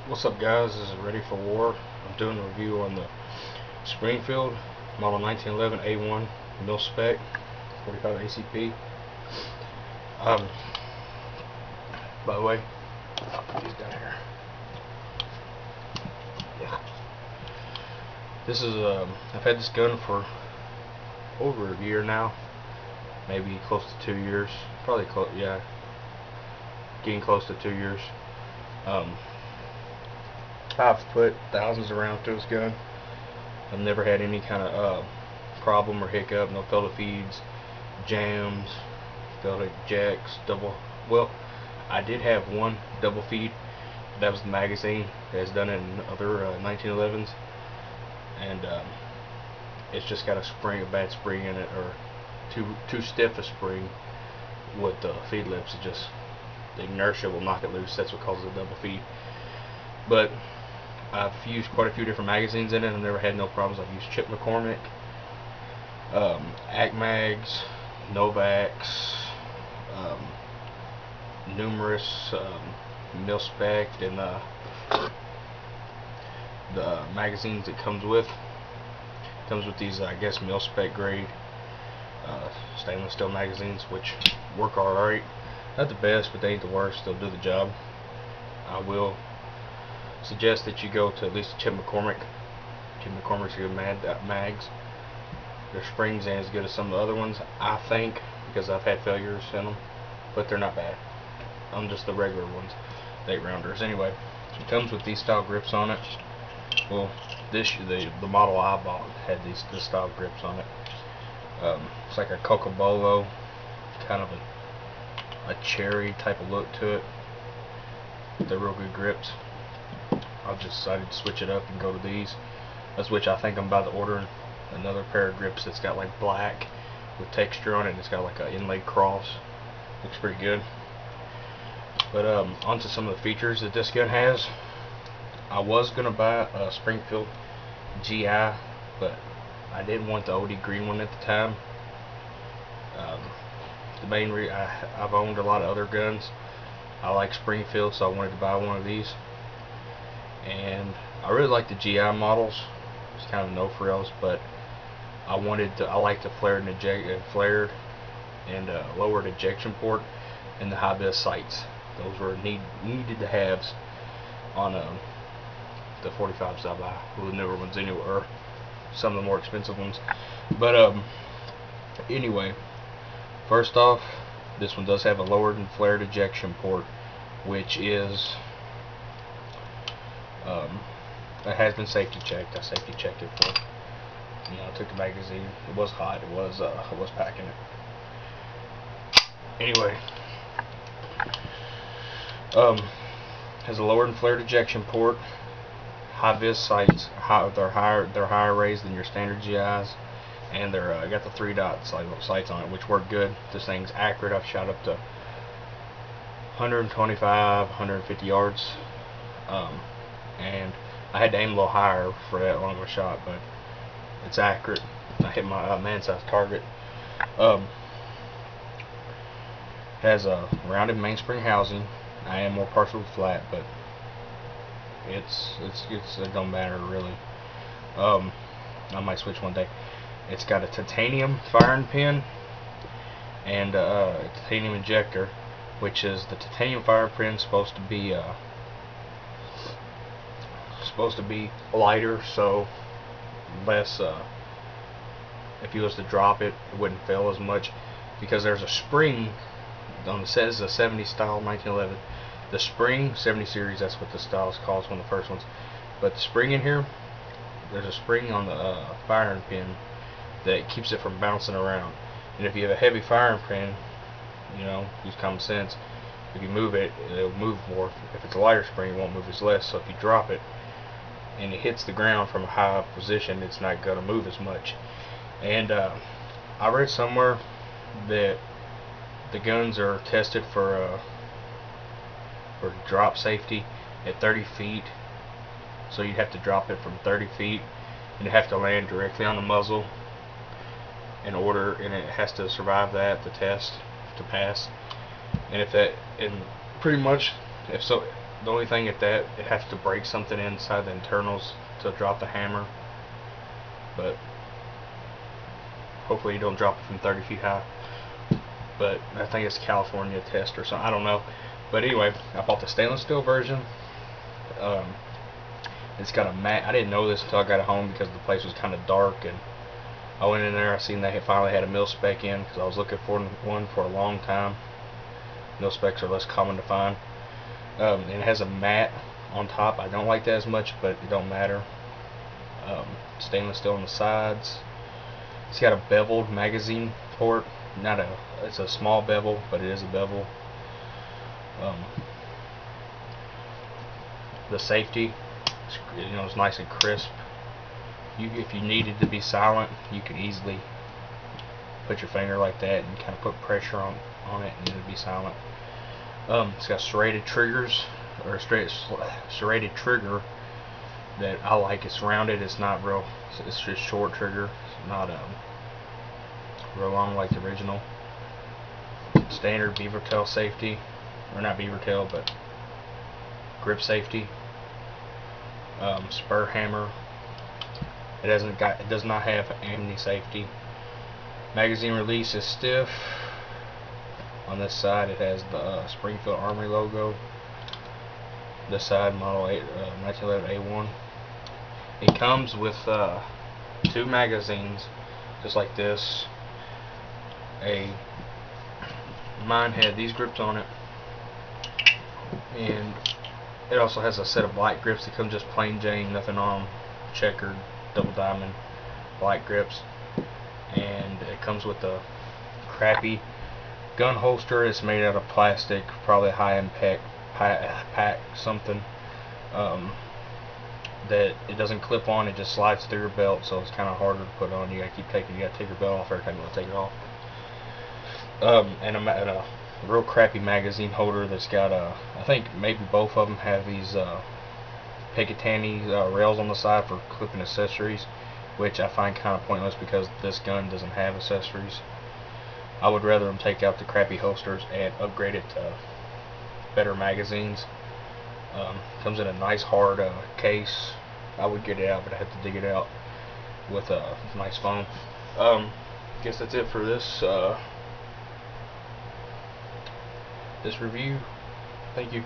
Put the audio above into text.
What's up, guys? This is Ready for War. I'm doing a review on the Springfield model 1911 A1 milspec 45 ACP. Um, by the way, I'll put these down here. Yeah. This is I've had this gun for over a year now, maybe close to 2 years. Probably close, yeah, getting close to 2 years. I've put thousands of rounds to this gun. I've never had any kind of problem or hiccup. No failed feeds, jams, failed jacks, well, I did have one double feed. That was the magazine. It has done it in other 1911s, and it's just got a bad spring in it, or too stiff a spring with the feed lips. It just, the inertia will knock it loose. That's what causes a double feed. But I've used quite a few different magazines in it. I've never had no problems. I've used Chip McCormick, AcMags, Novaks, numerous milspec, and the magazines it comes with. Comes with these, I guess, milspec grade stainless steel magazines, which work alright. Not the best, but they ain't the worst. They'll do the job. I will suggest that you go to at least Chip McCormick. Chip McCormick's good mags. Their springs ain't as good as some of the other ones, I think, because I've had failures in them, but they're not bad. I'm just the regular ones, the 8-rounders. Anyway, it comes with these style grips on it. Well, the model I bought had this style grips on it. It's like a Cocobolo, kind of a cherry type of look to it. They're real good grips. I've just decided to switch it up and go to these. That's which I think I'm about to order another pair of grips that's got like black with texture on it, and it's got like an inlaid cross. Looks pretty good. But onto some of the features that this gun has. I was gonna buy a Springfield GI, but I didn't want the OD green one at the time. The main reason, I've owned a lot of other guns. I like Springfield, so I wanted to buy one of these. And I really like the GI models. It's kind of no frills, but I like the flared and lowered ejection port and the high vis sights. Those were needed to haves on the 45s I buy. Well, the newer ones anyway, or some of the more expensive ones. But anyway, first off, this one does have a lowered and flared ejection port, which is it has been safety checked. I safety checked it for, I took the magazine. It was hot. I was packing it. Anyway, has a lowered and flared ejection port. High vis sights. They're higher raised than your standard GIs, and they're got the 3-dot sights on it, which work good. This thing's accurate. I've shot up to 125, 150 yards, and I had to aim a little higher for that long of a shot, but it's accurate. I hit my man-sized target. Has a rounded mainspring housing. I am more partial to flat, but it don't matter really. I might switch one day. It's got a titanium firing pin and a titanium injector, which is the titanium firing pin supposed to be lighter, so less. If you was to drop it, it wouldn't fail as much, because there's a spring on the set. Is a 70 style 1911. The spring 70 series. That's what the style is called. It's one of the first ones. But the spring in here, there's a spring on the firing pin that keeps it from bouncing around. And if you have a heavy firing pin, use common sense. If you move it, it'll move more. If it's a lighter spring, it won't move as less. So if you drop it and it hits the ground from a high position, it's not going to move as much. And I read somewhere that the guns are tested for drop safety at 30 feet. So you'd have to drop it from 30 feet, and you have to land directly on the muzzle and it has to survive the test to pass. And pretty much, if so, The only thing at that, it has to break something inside the internals to drop the hammer, but hopefully you don't drop it from 30 feet high. But I think it's California test or something, I don't know. But anyway, I bought the stainless steel version. It's got a mat. I didn't know this until I got it home because the place was kind of dark, and I went in there, I seen they finally had a milspec in because I was looking for one for a long time. Milspecs are less common to find. And it has a mat on top. I don't like that as much, but it don't matter. Stainless steel on the sides. It's got a beveled magazine port. It's a small bevel, but it is a bevel. The safety, it's nice and crisp. If you needed to be silent, you could easily put your finger like that and kind of put pressure on it, and it would be silent. It's got serrated triggers, or a serrated trigger that I like. It's rounded. It's not real. It's just short trigger. It's not real long like the original. Standard beaver tail safety, or not beaver tail, but grip safety. Spur hammer. It does not have any safety. Magazine release is stiff. On this side it has the Springfield Armory logo. This side, model 1911 A1. It comes with 2 magazines, just like this. Mine had these grips on it, and it also has a set of black grips that come just plain Jane, nothing on them, checkered, double diamond, black grips. And it comes with a crappy gun holster. It's made out of plastic, probably high impact pack something, that it doesn't clip on, it just slides through your belt, so it's kind of harder to put on. You gotta take your belt off every time you want to take it off. And a real crappy magazine holder that's got I think maybe both of them have these Picatinny rails on the side for clipping accessories, which I find kind of pointless because this gun doesn't have accessories. I would rather them take out the crappy holsters and upgrade it to better magazines. Comes in a nice hard case. I would get it out, but I have to dig it out with a nice foam. Guess that's it for this review. Thank you.